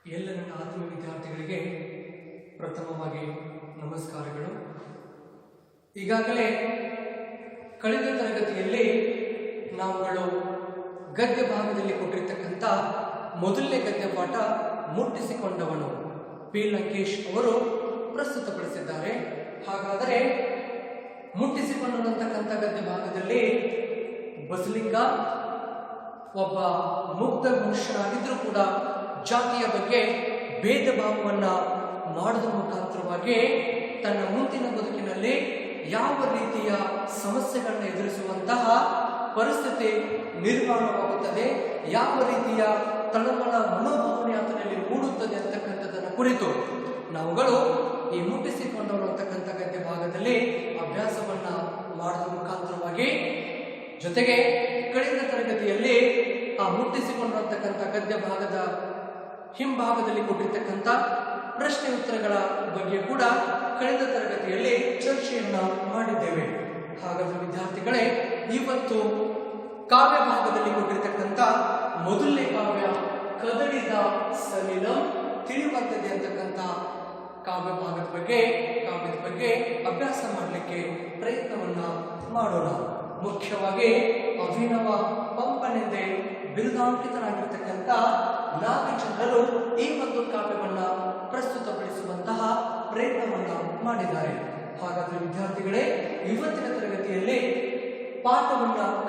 ಎಲ್ಲ ನನ್ನ ಆತ್ಮೀಯ ವಿದ್ಯಾರ್ಥಿಗಳಿಗೆ ಪ್ರಥಮವಾಗಿ ನಮಸ್ಕಾರಗಳು. ಈಗಾಗಲೇ ಕಳೆದ ತರಗತಿಯಲ್ಲಿ ನಾವುಗಳು ಗದ್ಯ ಭಾಗದಲ್ಲಿ ಕೊಟ್ಟಿರ್ತಕ್ಕಂಥ ಮೊದಲನೇ ಗದ್ಯ ಪಾಠ ಮುಟ್ಟಿಸಿಕೊಂಡವನು ಪಿ ಲಂಕೇಶ್ ಅವರು ಪ್ರಸ್ತುತಪಡಿಸಿದ್ದಾರೆ. ಹಾಗಾದರೆ ಮುಟ್ಟಿಸಿಕೊಂಡಂತಕ್ಕಂಥ ಗದ್ಯ ಭಾಗದಲ್ಲಿ ಬಸಲಿಂಗ ಒಬ್ಬ ಮುಗ್ಧ ಮನುಷ್ಯನಾಗಿದ್ರೂ ಕೂಡ ಜಾತಿಯ ಬಗ್ಗೆ ಭೇದ ಭಾವವನ್ನ ಮಾಡೋದ್ರ ಮುಖಾಂತರವಾಗಿ ತನ್ನ ಮುಂದಿನ ಬದುಕಿನಲ್ಲಿ ಯಾವ ರೀತಿಯ ಸಮಸ್ಯೆಗಳನ್ನ ಎದುರಿಸುವಂತಹ ಪರಿಸ್ಥಿತಿ ನಿರ್ಮಾಣವಾಗುತ್ತದೆ, ಯಾವ ರೀತಿಯ ತಳಮಳ ಮನೋಭಾವನೆ ಆತನಲ್ಲಿ ಮೂಡುತ್ತದೆ ಅಂತಕ್ಕಂಥದ್ದನ್ನು ಕುರಿತು ನಾವುಗಳು ಈ ಮುಟ್ಟಿಸಿಕೊಂಡವರು ಅಂತಕ್ಕಂಥ ಗದ್ಯ ಭಾಗದಲ್ಲಿ ಅಭ್ಯಾಸವನ್ನ ಮಾಡೋದ್ರ ಮುಖಾಂತರವಾಗಿ ಜೊತೆಗೆ ಕಳೆದ ತರಗತಿಯಲ್ಲಿ ಆ ಮುಟ್ಟಿಸಿಕೊಂಡಿರತಕ್ಕಂಥ ಗದ್ಯ ಭಾಗದ ಹಿಂಭಾಗದಲ್ಲಿ ಕೊಟ್ಟಿರ್ತಕ್ಕಂಥ ಪ್ರಶ್ನೆ ಉತ್ತರಗಳ ಬಗ್ಗೆ ಕೂಡ ಕಳೆದ ತರಗತಿಯಲ್ಲಿ ಚರ್ಚೆಯನ್ನ ಮಾಡಿದ್ದೇವೆ. ಹಾಗಾದ್ರೆ ವಿದ್ಯಾರ್ಥಿಗಳೇ, ಇವತ್ತು ಕಾವ್ಯ ಭಾಗದಲ್ಲಿ ಕೊಟ್ಟಿರ್ತಕ್ಕಂಥ ಮೊದಲನೇ ಕಾವ್ಯ ಕದಡಿದ ಸಲಿಲಂ ತಿಳಿಯುವಂಥದ್ದೇ ಅಂತಕ್ಕಂಥ ಕಾವ್ಯದ ಬಗ್ಗೆ ಅಭ್ಯಾಸ ಮಾಡಲಿಕ್ಕೆ ಪ್ರಯತ್ನವನ್ನ ಮಾಡೋಣ. ಮುಖ್ಯವಾಗಿ ಅಭಿನವ ಪಂಪನೆಂದೇ ಬಿರುದಾಂಕಿತರಾಗಿರ್ತಕ್ಕಂಥ ನಾಗಚಂದ್ರರು ಈ ಒಂದು ಕಾವ್ಯವನ್ನ ಪ್ರಸ್ತುತಪಡಿಸುವಂತಹ ಪ್ರಯತ್ನವನ್ನ ಮಾಡಿದ್ದಾರೆ. ಹಾಗಾದ್ರೆ ವಿದ್ಯಾರ್ಥಿಗಳೇ, ಇವತ್ತಿನ ತರಗತಿಯಲ್ಲಿ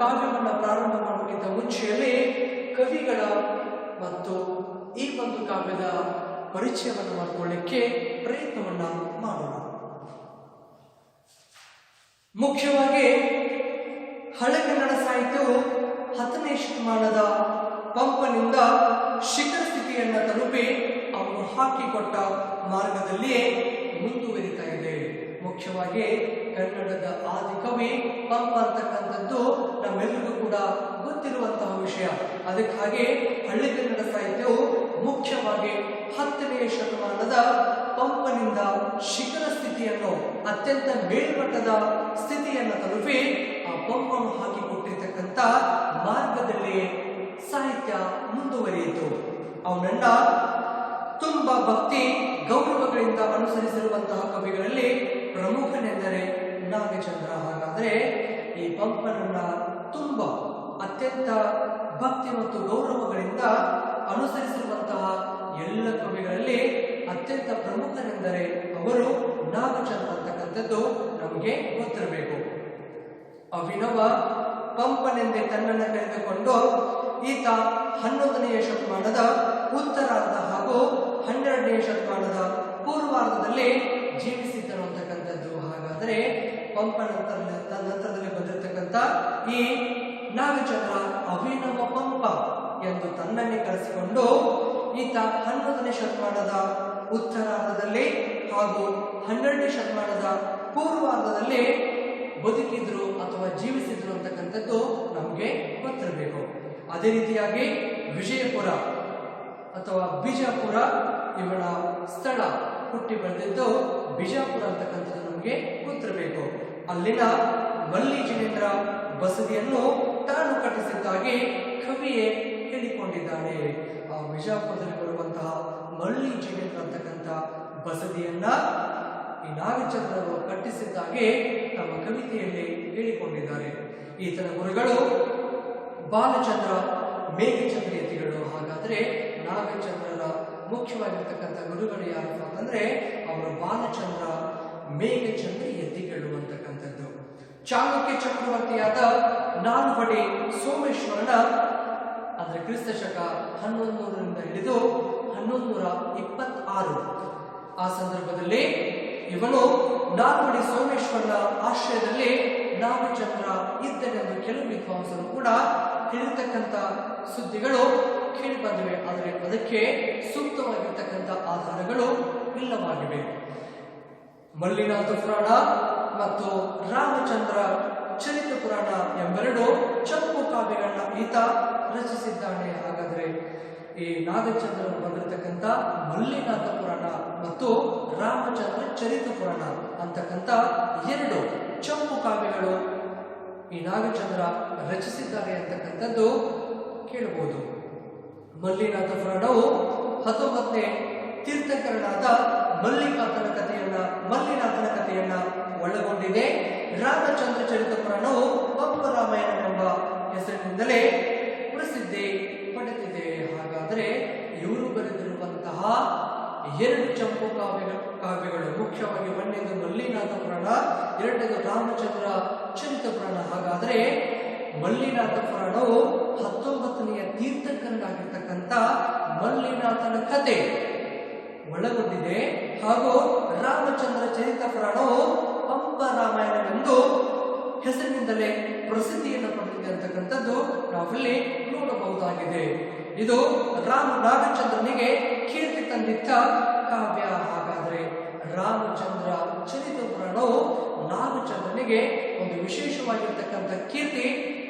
ಕಾವ್ಯವನ್ನ ಪ್ರಾರಂಭ ಮಾಡೋಕ್ಕಿಂತ ಮುಂಚೆಯಲ್ಲಿ ಕವಿಗಳ ಮತ್ತು ಈ ಒಂದು ಕಾವ್ಯದ ಪರಿಚಯವನ್ನು ಮಾಡಿಕೊಳ್ಳಿಕ್ಕೆ ಪ್ರಯತ್ನವನ್ನ ಮಾಡೋಣ. ಮುಖ್ಯವಾಗಿ ಹಳೆಗನ್ನಡ ಸಾಹಿತ್ಯವು 10ನೇ ಶತಮಾನದ ಪಂಪನಿಂದ ಶಿಖರ ಸ್ಥಿತಿಯನ್ನು ತಲುಪಿ ಅವನು ಹಾಕಿಕೊಟ್ಟ ಮಾರ್ಗದಲ್ಲಿಯೇ ಮುಂದುವರಿತಾ ಇದೆ. ಮುಖ್ಯವಾಗಿ ಕನ್ನಡದ ಆದಿಕವಿ ಪಂಪ ಅಂತಕ್ಕಂಥದ್ದು ನಮ್ಮೆಲ್ಲರಿಗೂ ಕೂಡ ಗೊತ್ತಿರುವಂತಹ ವಿಷಯ. ಅದಕ್ಕಾಗಿ ಹಳೆಗನ್ನಡ ಸಾಹಿತ್ಯವು ಮುಖ್ಯವಾಗಿ 10ನೇ ಶತಮಾನದ ಪಂಪನಿಂದ ಶಿಖರ ಸ್ಥಿತಿಯನ್ನು, ಅತ್ಯಂತ ಮೇಲ್ಮಟ್ಟದ ಸ್ಥಿತಿಯನ್ನು ತಲುಪಿ ಆ ಪಂಪನು ಹಾಕಿಕೊಟ್ಟಿರ್ತಕ್ಕಂಥ ಮಾರ್ಗದಲ್ಲಿ ಸಾಹಿತ್ಯ ಮುಂದುವರಿಯಿತು. ಅವನನ್ನ ತುಂಬಾ ಭಕ್ತಿ ಗೌರವಗಳಿಂದ ಅನುಸರಿಸಿರುವಂತಹ ಕವಿಗಳಲ್ಲಿ ಪ್ರಮುಖನೆಂದರೆ ನಾಗಚಂದ್ರ. ಹಾಗಾದ್ರೆ ಈ ಪಂಪನನ್ನ ತುಂಬಾ ಅತ್ಯಂತ ಭಕ್ತಿ ಮತ್ತು ಗೌರವಗಳಿಂದ ಅನುಸರಿಸಿರುವಂತಹ ಎಲ್ಲ ಕವಿಗಳಲ್ಲಿ ಅತ್ಯಂತ ಪ್ರಮುಖನೆಂದರೆ ಅವರು ನಾಗಚಂದ್ರ ಅಂತಕ್ಕಂಥದ್ದು ನಮಗೆ ಗೊತ್ತಿರಬೇಕು. ಅಭಿನವ ಪಂಪನೆಂದೇ ತನ್ನನ್ನು ಕರೆದುಕೊಂಡು ಈತ 11ನೇ ಶತಮಾನದ ಉತ್ತರಾರ್ಧ ಹಾಗೂ 12ನೇ ಶತಮಾನದ ಪೂರ್ವಾರ್ಧದಲ್ಲಿ ಜೀವಿಸಿದ್ದನು ಅಂತಕ್ಕಂಥದ್ದು. ಹಾಗಾದರೆ ಪಂಪನ ನಂತರದಲ್ಲಿ ಬಂದಿರತಕ್ಕಂಥ ಈ ನಾಗಚಂದ್ರ ಅಭಿನವ ಪಂಪ ಎಂದು ತನ್ನನ್ನೇ ಕರೆಸಿಕೊಂಡು ಈತ 11ನೇ ಶತಮಾನದ ಉತ್ತರಾರ್ಧದಲ್ಲಿ ಹಾಗೂ 12ನೇ ಶತಮಾನದ ಪೂರ್ವಾರ್ಧದಲ್ಲಿ ಬದುಕಿದ್ರು ಅಥವಾ ಜೀವಿಸಿದ್ರು ಅಂತಕ್ಕಂಥದ್ದು ನಮಗೆ ಗೊತ್ತಿರಬೇಕು. ಅದೇ ರೀತಿಯಾಗಿ ವಿಜಯಪುರ ಅಥವಾ ಬಿಜಾಪುರ ಇವನ ಸ್ಥಳ, ಹುಟ್ಟಿ ಬೆಳೆದಿದ್ದು ಬಿಜಾಪುರ ಅಂತಕ್ಕಂಥದ್ದು ನಮಗೆ ಗೊತ್ತಿರಬೇಕು. ಅಲ್ಲಿನ ಮಲ್ಲಿ ಜಿನೇಂದ್ರ ಬಸದಿಯನ್ನು ತಾನು ಕಟ್ಟಿಸಿದ್ದಾಗಿ ಕವಿಯೇ ಹೇಳಿಕೊಂಡಿದ್ದಾನೆ. ಆ ಬಿಜಾಪುರದಲ್ಲಿ ಬರುವಂತಹ ಮಲ್ಲಿ ಜಿನೇಂದ್ರ ಅಂತಕ್ಕಂಥ ಬಸದಿಯನ್ನ ಈ ನಾಗಚಂದ್ರರು ಕಟ್ಟಿಸಿದ್ದಾಗೆ ನಮ್ಮ ಕವಿತೆಯಲ್ಲಿ ಹೇಳಿಕೊಂಡಿದ್ದಾರೆ. ಈತನ ಗುರುಗಳು ಬಾಲಚಂದ್ರ ಮೇಘಚಂದ್ರ ಯತಿಗಳು. ಹಾಗಾದ್ರೆ ನಾಗಚಂದ್ರರ ಮುಖ್ಯವಾಗಿರ್ತಕ್ಕಂಥ ಗುರುಗಳು ಯಾರಪ್ಪ ಅಂತಂದ್ರೆ ಅವರು ಬಾಲಚಂದ್ರ ಮೇಘಚಂದ್ರ ಯತಿಗಳು ಅಂತಕ್ಕಂಥದ್ದು. ಚಾಲುಕ್ಯ ಚಕ್ರವರ್ತಿಯಾದ ನಾಲ್ವಡಿ ಸೋಮೇಶ್ವರನ ಅಂದ್ರೆ ಕ್ರಿಸ್ತ ಶಕ 1100ರಿಂದ ಹಿಡಿದು 1126 ಆ ಸಂದರ್ಭದಲ್ಲಿ ಇವನು ನಾಲ್ವಡಿ ಸೋಮೇಶ್ವರನ ಆಶ್ರಯದಲ್ಲಿ ನಾಗಚಂದ್ರ ಇದ್ದನೆಂದು ಕೆಲವು ವಿದ್ವಾಂಸರು ಕೂಡ ಹೇಳಿರ್ತಕ್ಕಂಥ ಸುದ್ದಿಗಳು ಕೇಳಿ ಬಂದಿವೆ. ಆದರೆ ಅದಕ್ಕೆ ಸೂಕ್ತವಾಗಿರ್ತಕ್ಕಂಥ ಆಧಾರಗಳು ಇಲ್ಲವಾಗಿವೆ. ಮಲ್ಲಿನಾಥ ಪುರಾಣ ಮತ್ತು ರಾಮಚಂದ್ರ ಚರಿತ ಪುರಾಣ ಎಂಬೆರಡು ಚಂಪು ಕಾವ್ಯಗಳನ್ನ ಈತ ರಚಿಸಿದ್ದಾನೆ. ಹಾಗಾದ್ರೆ ಈ ನಾಗಚಂದ್ರನು ಬಂದಿರತಕ್ಕಂಥ ಮಲ್ಲಿನಾಥ ಪುರಾಣ ಮತ್ತು ರಾಮಚಂದ್ರ ಚರಿತ ಪುರಾಣ ಅಂತಕ್ಕಂಥ 2 ಚಂಪು ಕಾವ್ಯಗಳು ಈ ನಾಗಚಂದ್ರ ರಚಿಸಿದ್ದಾರೆ ಅಂತಕ್ಕಂಥದ್ದು ಕೇಳಬಹುದು. ಮಲ್ಲಿನಾಥ ಪುರಾಣವು 19ನೇ ತೀರ್ಥಂಕರನಾದ ಮಲ್ಲಿನಾಥನ ಕಥೆಯನ್ನ ಒಳಗೊಂಡಿದೆ. ರಾಮಚಂದ್ರ ಚರಿತ ಪುರಾಣವು ಪಂಪ ರಾಮಾಯಣವೆಂಬ ಹೆಸರಿನಿಂದಲೇ ಪ್ರಸಿದ್ಧಿ ಪಡೆದಿದೆ. ಹಾಗಾದರೆ ಇವರು ಬರೆದಿರುವಂತಹ 2 ಚಂಪು ಕಾವ್ಯಗಳು ಮುಖ್ಯವಾಗಿ ಒಂದನೇದು ಮಲ್ಲಿನಾಥ ಪುರಾಣ, ಎರಡನೇದು ರಾಮಚಂದ್ರ ಚರಿತ ಪುರಾಣ. ಹಾಗಾದರೆ ಮಲ್ಲಿನಾಥ ಪುರಾಣವು 19ನೇ ತೀರ್ಥಂಕರನಾಗಿರ್ತಕ್ಕಂಥ ಮಲ್ಲಿನಾಥನ ಕಥೆ ಒಳಗೊಂಡಿದೆ ಹಾಗೂ ರಾಮಚಂದ್ರ ಚರಿತ ಪುರಾಣವು ಪಂಪ ರಾಮಾಯಣವೆಂದು ಹೆಸರಿನಿಂದಲೇ ಪ್ರಸಿದ್ಧಿಯನ್ನು ಪಡೆದಿದೆ ಅಂತಕ್ಕಂಥದ್ದು ನಾವಿಲ್ಲಿ ನೋಡಬಹುದಾಗಿದೆ. ಇದು ನಾಗಚಂದ್ರನಿಗೆ ಕೀರ್ತಿ ತಂದಿದ್ದ ಕಾವ್ಯ. ಹಾಗಾದರೆ ರಾಮಚಂದ್ರ ಚರಿತ ಪುರಾಣವು ನಾಗಚಂದ್ರನಿಗೆ ಒಂದು ವಿಶೇಷವಾಗಿರ್ತಕ್ಕಂಥ ಕೀರ್ತಿ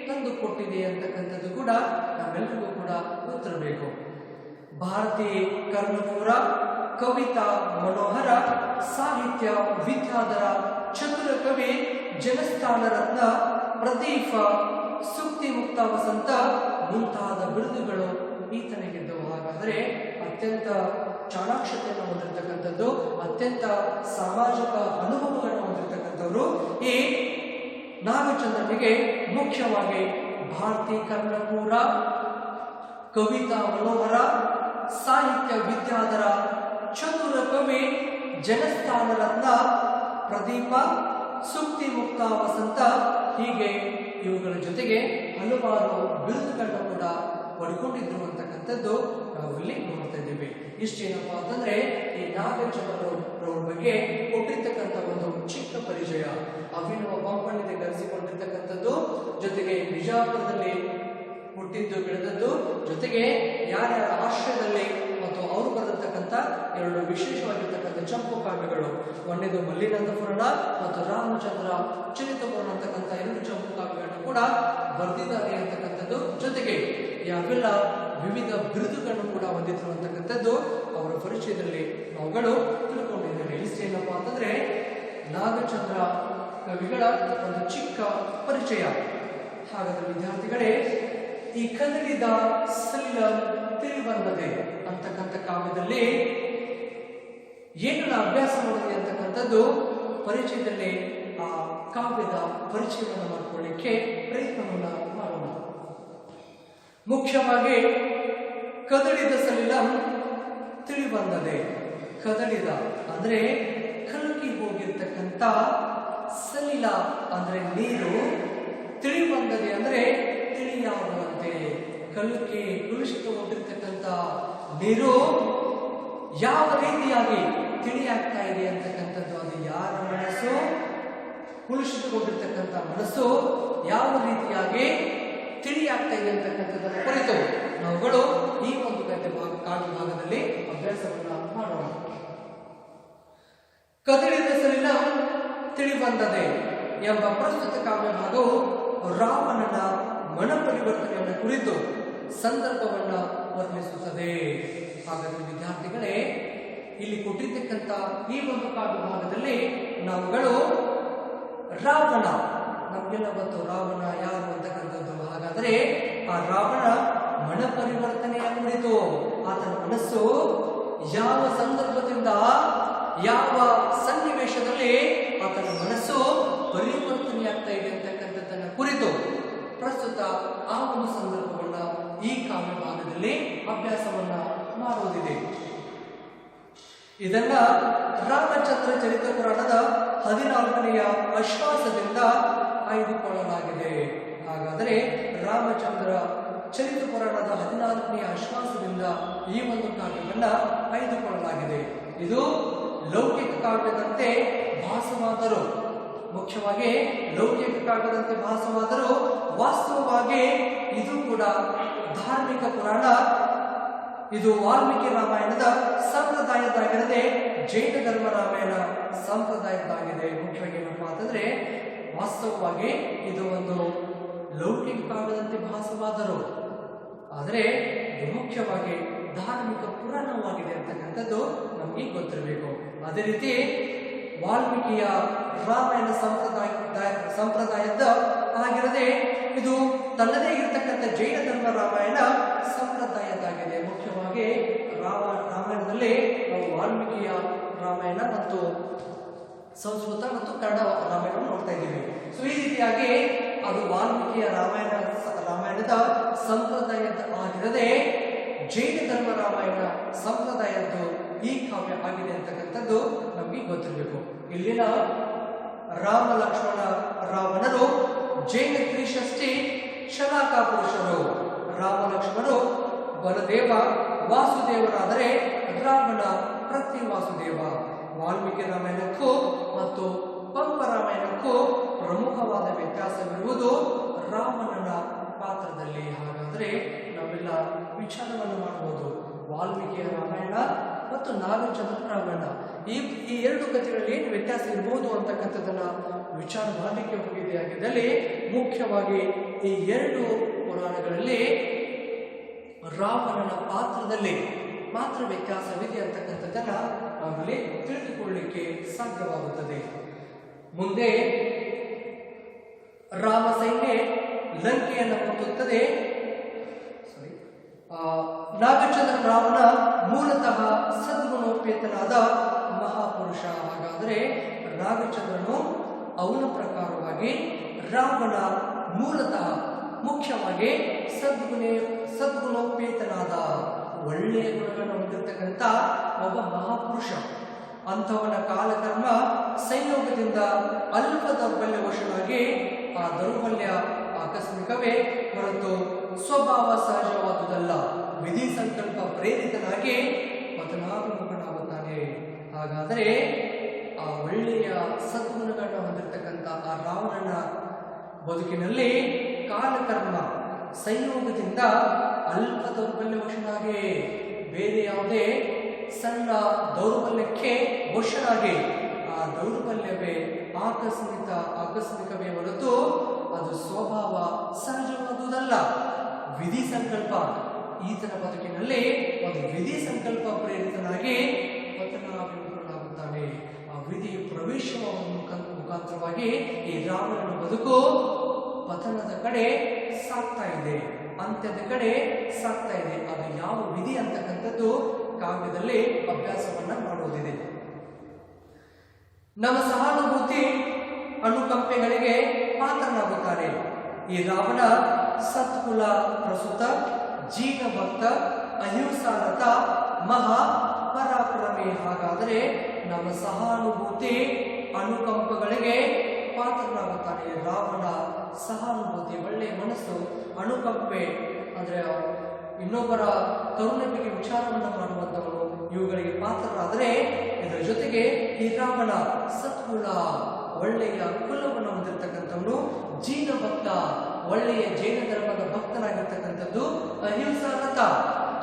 ತಂದು ಕೊಟ್ಟಿದೆ ಅಂತಕ್ಕಂಥದ್ದು ಕೂಡ ನಾವೆಲ್ಲರಿಗೂ ಕೂಡ ಗೊತ್ತಿರಬೇಕು. ಭಾರತಿ ಕರ್ಣಪುರ, ಕವಿತಾ ಮನೋಹರ, ಸಾಹಿತ್ಯ ವಿದ್ಯಾಧರ, ಚತುರ ಕವಿ, ಜನಸ್ಥಾನ ರತ್ನ, ಪ್ರದೀಪ, ಸುಕ್ತಿ ಮುಕ್ತ ವಸಂತ ಮುಂತಾದ ಬಿರುದುಗಳು ಈತನಿಗಿದ್ದವು. ಹಾಗಾದರೆ ಅತ್ಯಂತ ಚಾಣಾಕ್ಷತೆಯನ್ನು ಹೊಂದಿರತಕ್ಕಂಥದ್ದು, ಅತ್ಯಂತ ಸಾಮಾಜಿಕ ಅನುಭವಗಳನ್ನು ಹೊಂದಿರತಕ್ಕಂಥವರು ಈ ನಾಗಚಂದ್ರನಿಗೆ ಮುಖ್ಯವಾಗಿ ಭಾರತಿ ಕರ್ಣಪುರ, ಕವಿತಾ ಮನೋಹರ, ಸಾಹಿತ್ಯ ವಿದ್ಯಾಧರ, ಚತುರ ಕವಿ, ಜನಸ್ಥಾನ ರತ್ನ, ಪ್ರದೀಪ, ಸುಕ್ತಿ ಮುಕ್ತ ವಸಂತ ಹೀಗೆ ಇವುಗಳ ಜೊತೆಗೆ ಹಲವಾರು ಬಿರುದುಗಳನ್ನು ಕೂಡ ಪಡ್ಕೊಂಡಿದ್ರು ಅಂತಕ್ಕಂಥದ್ದು ನಾವು ಇಲ್ಲಿ ನೋಡ್ತಾ ಇದ್ದೀವಿ. ಇಷ್ಟೇನಪ್ಪ ಅಂತಂದ್ರೆ ಈ ನಾಗಚಂದ್ರರವರ ಬಗ್ಗೆ ಕೊಟ್ಟಿರ್ತಕ್ಕಂಥ ಒಂದು ಚಿಕ್ಕ ಪರಿಚಯ. ಅಭಿನವ ಪಂಪಣ್ಣಿದೆ ಕರೆಸಿಕೊಂಡಿರ್ತಕ್ಕಂಥದ್ದು, ಜೊತೆಗೆ ಬಿಜಾಪುರದಲ್ಲಿ ಹುಟ್ಟಿದ್ದು ಬೆಳೆದದ್ದು, ಜೊತೆಗೆ ಯಾರ್ಯಾರ ಆಶ್ರಯದಲ್ಲಿ ಮತ್ತು ಅವರು ಬರೆದಿರ್ತಕ್ಕಂಥ 2 ವಿಶೇಷವಾಗಿರ್ತಕ್ಕಂಥ ಚಂಪು ಕಾವ್ಯಗಳು, ಒಂದೇದು ಮಲ್ಲಿನಾಥ ಪುರಾಣ ಮತ್ತು ರಾಮಚಂದ್ರ ಚರಿತ ಪುರಾಣ ಅಂತಕ್ಕಂಥ 2 ಚಂಪು ಕಾವ್ಯಗಳನ್ನು ಕೂಡ ಬರೆದಿದ್ದಾರೆ ಅಂತಕ್ಕಂಥದ್ದು, ಜೊತೆಗೆ ಯಾವೆಲ್ಲ ವಿವಿಧ ಬಿರುದುಗಳನ್ನು ಕೂಡ ಹೊಂದಿದ್ರು ಅಂತಕ್ಕಂಥದ್ದು ಅವರ ಪರಿಚಯದಲ್ಲಿ ನಾವುಗಳು ತಿಳ್ಕೊಂಡಿದ್ದೇವೆ. ಇಷ್ಟೇನಪ್ಪ ಅಂತಂದ್ರೆ ನಾಗಚಂದ್ರ ಕವಿಗಳ ಒಂದು ಚಿಕ್ಕ ಪರಿಚಯ. ಹಾಗಾದ್ರೆ ವಿದ್ಯಾರ್ಥಿಗಳೇ, ಈ ಕನ್ನಡಿದ ಸಲಿಲಂ ತಿಳಿಬಂದದೆ ಅಂತಕ್ಕಂಥ ಕಾವ್ಯದಲ್ಲಿ ಏನನ್ನ ಅಭ್ಯಾಸ ಮಾಡಿದೆ ಅಂತಕ್ಕಂಥದ್ದು ಪರಿಚಯದಲ್ಲಿ ಆ ಕಾವ್ಯದ ಪರಿಚಯವನ್ನು ಮಾಡಿಕೊಳ್ಳಿಕ್ಕೆ ಪ್ರಯತ್ನವನ್ನ ಮಾಡೋಣ. ಮುಖ್ಯವಾಗಿ ಕದಡಿದ ಸಲಿಲಂ ತಿಳಿಬಂದದೆ. ಕದಡಿದ ಅಂದ್ರೆ ಕಲಕಿ ಹೋಗಿರ್ತಕ್ಕಂಥ, ಸಲಿಲ ಅಂದ್ರೆ ನೀರು, ತಿಳಿಬಂದದೆ ಅಂದ್ರೆ ತಿಳಿಯಾಗುವಂತೆ. ಕಲುಕಿ ಕಲುಷಿತಗೊಂಡಿರ್ತಕ್ಕಂಥ ನೀರು ಯಾವ ರೀತಿಯಾಗಿ ತಿಳಿಯಾಗ್ತಾ ಇದೆ ಅಂತಕ್ಕಂಥದ್ದು, ಅದು ಯಾರ ಮನಸ್ಸು, ಕಲುಷಿತಗೊಂಡಿರ್ತಕ್ಕಂಥ ಮನಸ್ಸು ಯಾವ ರೀತಿಯಾಗಿ ತಿಳಿಯಾಗ್ತಾ ಇದೆ ಅಂತಕ್ಕಂಥದ್ದನ್ನು ಕುರಿತು ನಾವುಗಳು ಈ ಒಂದು ಕಾವ್ಯ ಭಾಗದಲ್ಲಿ ಅಭ್ಯಾಸವನ್ನ ಮಾಡೋಣ. ಕದಡಿದ ಸಲಿಲಂ ತಿಳಿಬಂದದೆ ಎಂಬ ಪ್ರಸ್ತುತ ಕಾವ್ಯ ಭಾಗವು ರಾವಣನ ಮನ ಪರಿವರ್ತನೆಯನ್ನು ಕುರಿತು ಸಂದರ್ಭವನ್ನ ವರ್ಣಿಸುತ್ತದೆ. ಹಾಗಾದರೆ ವಿದ್ಯಾರ್ಥಿಗಳೇ, ಇಲ್ಲಿ ಕೊಟ್ಟಿರ್ತಕ್ಕಂಥ ಈ ಒಂದು ಕಾವ್ಯ ಭಾಗದಲ್ಲಿ ನಾವುಗಳು ರಾವಣ, ನಮಗೆಲ್ಲ ಗೊತ್ತು ರಾವಣ ಯಾರು ಅಂತಕ್ಕಂಥದ್ದು. ಹಾಗಾದರೆ ಆ ರಾವಣ ಮನ ಪರಿವರ್ತನೆಯ ಕುರಿತು, ಆತನ ಮನಸ್ಸು ಯಾವ ಸಂದರ್ಭದಿಂದ ಯಾವ ಸನ್ನಿವೇಶದಲ್ಲಿ ಆತನ ಮನಸ್ಸು ಪರಿವರ್ತನೆಯಾಗ್ತಾ ಇದೆ ಅಂತಕ್ಕಂಥದ್ದನ್ನ ಕುರಿತು ಪ್ರಸ್ತುತ ಆ ಒಂದು ಸಂದರ್ಭವನ್ನ ಈ ಕಾವ್ಯ ಭಾಗದಲ್ಲಿ ಅಭ್ಯಾಸವನ್ನ ಮಾಡುವುದಿದೆ. ಇದನ್ನ ರಾಮಚಂದ್ರ ಚರಿತ ಪುರಾಣದ 14ನೇ ಆಶ್ವಾಸದಿಂದ ಆಯ್ದುಕೊಳ್ಳಲಾಗಿದೆ. ಹಾಗಾದರೆ ರಾಮಚಂದ್ರ ಚರಿತ ಪುರಾಣದ 14ನೇ ಆಶ್ವಾಸದಿಂದ ಈ ಒಂದು ಕಾವ್ಯವನ್ನ ಆಯ್ದುಕೊಳ್ಳಲಾಗಿದೆ. ಇದು ಲೌಕಿಕ ಕಾವ್ಯದಂತೆ ಭಾಸವಾದರೂ, ಮುಖ್ಯವಾಗಿ ಲೌಕಿಕ ಕಾವ್ಯದಂತೆ ಭಾಸವಾದರೂ ವಾಸ್ತವವಾಗಿ ಇದು ಕೂಡ ಧಾರ್ಮಿಕ ಪುರಾಣ. ಇದು ವಾಲ್ಮೀಕಿ ರಾಮಾಯಣದ ಸಂಪ್ರದಾಯದಾಗಿರದೆ ಜೈನ ಧರ್ಮ ರಾಮಾಯಣ ಸಂಪ್ರದಾಯದಾಗಿದೆ. ಮುಖ್ಯವಾಗಿ ಏನಪ್ಪಾ ಅಂತಂದ್ರೆ ವಾಸ್ತವವಾಗಿ ಇದು ಒಂದು ಲೌಕಿಕ ಕಾವ್ಯದಂತೆ ಭಾಸವಾದರೂ ಆದರೆ ಇದು ಮುಖ್ಯವಾಗಿ ಧಾರ್ಮಿಕ ಪುರಾಣವಾಗಿದೆ ಅಂತಕ್ಕಂಥದ್ದು ನಮಗೆ ಗೊತ್ತಿರಬೇಕು. ಅದೇ ರೀತಿ ವಾಲ್ಮೀಕಿಯ ರಾಮಾಯಣ ಸಂಪ್ರದಾಯದ ಆಗಿರದೆ ಇದು ತನ್ನದೇ ಇರತಕ್ಕಂಥ ಜೈನ ಧರ್ಮ ರಾಮಾಯಣ ಸಂಪ್ರದಾಯದಾಗಿದೆ. ಮುಖ್ಯವಾಗಿ ರಾಮಾಯಣದಲ್ಲಿ ನಾವು ವಾಲ್ಮೀಕಿಯ ರಾಮಾಯಣ ಮತ್ತು ಸಂಸ್ಕೃತ ಮತ್ತು ಕನ್ನಡ ರಾಮಾಯಣವನ್ನು ನೋಡ್ತಾ ಇದ್ದೀವಿ. ಸೊ ಈ ರೀತಿಯಾಗಿ ಅದು ವಾಲ್ಮೀಕಿಯ ರಾಮಾಯಣದ ಸಂಪ್ರದಾಯದ ಆಗಿರದೆ ಜೈನ ಧರ್ಮ ರಾಮಾಯಣ ಸಂಪ್ರದಾಯದ್ದು ಈ ಕಾವ್ಯ ಆಗಿದೆ ಅಂತಕ್ಕಂಥದ್ದು ನಮಗೆ ಗೊತ್ತಿರಬೇಕು. ಇಲ್ಲಿನ ರಾಮ ಲಕ್ಷ್ಮಣ ರಾವಣರು ಜೈನ ತ್ರಿಷಷ್ಠಿ ಶಲಾಕಾ ಪುರುಷರು. ರಾಮ ಲಕ್ಷ್ಮಣರು ಬಲದೇವ ವಾಸುದೇವರಾದರೆ ರಾವಣ ಪ್ರತಿ ವಾಸುದೇವ. ವಾಲ್ಮೀಕಿ ರಾಮಾಯಣಕ್ಕೂ ಮತ್ತು ಪಂಪ ರಾಮಾಯಣಕ್ಕೂ ಪ್ರಮುಖವಾದ ವ್ಯತ್ಯಾಸವಿರುವುದು ರಾವಣನ ಪಾತ್ರದಲ್ಲಿ. ಹಾಗಾದರೆ ನಾವೆಲ್ಲ ವಿಚಾರವನ್ನು ಮಾಡಬಹುದು. ವಾಲ್ಮೀಕಿಯ ರಾಮಾಯಣ ಮತ್ತು ನಾಗಚಂದ್ರ ರಾಮಾಯಣ ಈ ಎರಡು ಕಥೆಗಳಲ್ಲಿ ಏನು ವ್ಯತ್ಯಾಸ ಇರಬಹುದು ಅಂತಕ್ಕಂಥದ್ದನ್ನ ವಿಚಾರ ಮಾಡಲಿಕ್ಕೆ ಹೋಗಿದೆಯಾಗಿದ್ದಲ್ಲಿ ಮುಖ್ಯವಾಗಿ ಈ ಎರಡು ಪುರಾಣಗಳಲ್ಲಿ ರಾವಣನ ಪಾತ್ರದಲ್ಲಿ ಮಾತ್ರ ವ್ಯತ್ಯಾಸವಿದೆ ಅಂತಕ್ಕಂಥದ್ದನ್ನ ನಾವಿಲ್ಲಿ ತಿಳಿದುಕೊಳ್ಳಲಿಕ್ಕೆ ಸಾಧ್ಯವಾಗುತ್ತದೆ. ಮುಂದೆ ರಾಮ ಸೈನ್ಯ ಲಂಕೆಯನ್ನು ಮುಟ್ಟುತ್ತದೆ. ನಾಗಚಂದ್ರ ರಾವಣ ಮೂಲತಃ ಸದ್ಗುಣೋಪೇತನಾದ ಮಹಾಪುರುಷ. ಹಾಗಾದರೆ ನಾಗಚಂದ್ರನು ಅವನ ಪ್ರಕಾರವಾಗಿ ರಾವಣ ಮೂಲತಃ ಮುಖ್ಯವಾಗಿ ಸದ್ಗುಣೋಪೇತನಾದ ಒಳ್ಳೆಯ ಗುಣಗಳನ್ನು ಹೊಂದಿರತಕ್ಕಂಥ ಒಬ್ಬ ಮಹಾಪುರುಷ. ಅಂಥವನ ಕಾಲಕರ್ಮ ಸಂಯೋಗದಿಂದ ಅಲ್ಪ ದೌರ್ಬಲ್ಯವಶನಾಗಿ ಆ ದೌರ್ಬಲ್ಯ ಆಕಸ್ಮಿಕವೇ ಹೊರತು ಸ್ವಭಾವ ಸಹಜವಾದುದಲ್ಲ, ವಿಧಿ ಸಂಕಲ್ಪ ಪ್ರೇರಿತನಾಗಿ ಪತನಾಭಿಮುಖನಾಗುತ್ತಾನೆ. ಹಾಗಾದರೆ ಆ ಒಳ್ಳೆಯ ಸದ್ಗುಣಗಳನ್ನು ಹೊಂದಿರತಕ್ಕಂಥ ಆ ರಾವಣನ ಬದುಕಿನಲ್ಲಿ ಕಾಲಕರ್ಮ ಸಂಯೋಗದಿಂದ ಅಲ್ಪ ದೌರ್ಬಲ್ಯವಶನಾಗಿ ಬೇರೆ ಯಾವುದೇ ಸಣ್ಣ ದೌರ್ಬಲ್ಯಕ್ಕೆ ವಶನಾಗಿ ಆ ದೌರ್ಬಲ್ಯವೇ ಆಕಸ್ಮಿಕವೇ ಹೊರತು ಅದು ಸ್ವಭಾವ ಸಹಜವಾದುದಲ್ಲ, ವಿಧಿ ಸಂಕಲ್ಪ. ಈತನ ಬದುಕಿನಲ್ಲಿ ಒಂದು ವಿಧಿ ಸಂಕಲ್ಪ ಪ್ರೇರಿತನಾಗಿ ಪತನಾಭಿಮುಖನಾಗುತ್ತಾನೆ. ಆ ವಿಧಿ ಪ್ರವೇಶವ ಮುಖಾಂತರವಾಗಿ ಈ ರಾವಣನ ಬದುಕು ಪತನದ ಕಡೆ ಸಾಗ್ತಾ ಇದೆ, ಅಂತ್ಯದ ಕಡೆ ಸಾಗ್ತಾ ಇದೆ. ಅದು ಯಾವ ವಿಧಿ ಅಂತಕ್ಕಂಥದ್ದು ಕಾವ್ಯದಲ್ಲಿ ಅಭ್ಯಾಸವನ್ನ ಮಾಡುವುದಿದೆ. ನಮ್ಮ ಸಹಾನುಭೂತಿ ಅನುಕಂಪೆಗಳಿಗೆ ಪಾತ್ರನಾಗುತ್ತಾನೆ. ಈ ರಾವಣ ಸತ್ಕುಲ ಪ್ರಸುತ, ಜೀನ ಭಕ್ತ, ಅಹಿಂಸಾರತ, ಮಹಾ ಪರಾಕ್ರಮಿ. ಹಾಗಾದರೆ ನಮ್ಮ ಸಹಾನುಭೂತಿ ಅನುಕಂಪಗಳಿಗೆ ಪಾತ್ರನಾಗುತ್ತಾನೆ. ರಾವಣ ಸಹಾನುಭೂತಿ, ಒಳ್ಳೆಯ ಮನಸ್ಸು, ಅನುಕಂಪೆ ಅಂದ್ರೆ ಇನ್ನೊಬ್ಬರ ಕರುಣೆಗೆ ವಿಚಾರವನ್ನು ಮಾಡುವಂತವನು, ಇವುಗಳಿಗೆ ಪಾತ್ರರಾದರೆ ಇದರ ಜೊತೆಗೆ ಈ ರಾವಣ ಸತ್ಕುಲ, ಒಳ್ಳೆಯ ಕುಲವನ್ನು ಹೊಂದಿರತಕ್ಕಂಥವನು, ಜೀನ ಭಕ್ತ, ಒಳ್ಳೆಯ ಜೈನ ಧರ್ಮದ ಭಕ್ತನಾಗಿರ್ತಕ್ಕಂಥದ್ದು, ಅಹಿಂಸಾರತ,